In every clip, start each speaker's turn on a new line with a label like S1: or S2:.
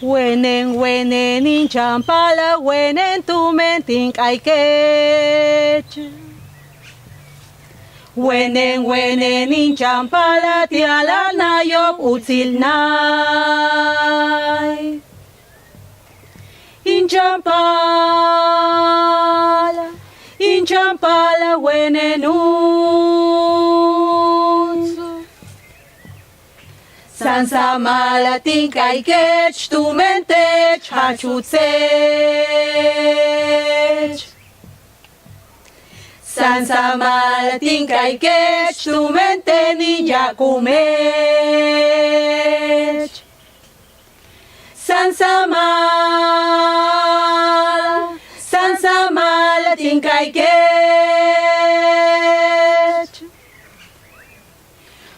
S1: Wenen in champala, wenen tu menting aikech. Wenen in champala, tiala na yop util nai. In champala, wenen Sansa malating kay ketch, tumentech, hachutsech. Sansa malating kay ketch, tumente niya kumech. Sansa malating kay ketch.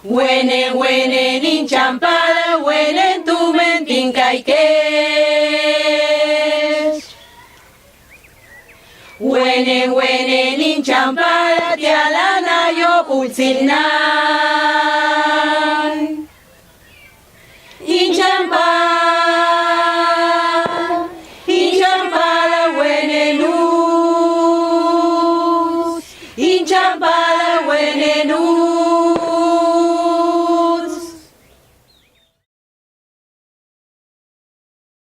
S1: Wenen in champala, wenen tumenting kay ketch. Wenen in champala, tiala na yo pulsil nai. In champala, wenen in champala, wenen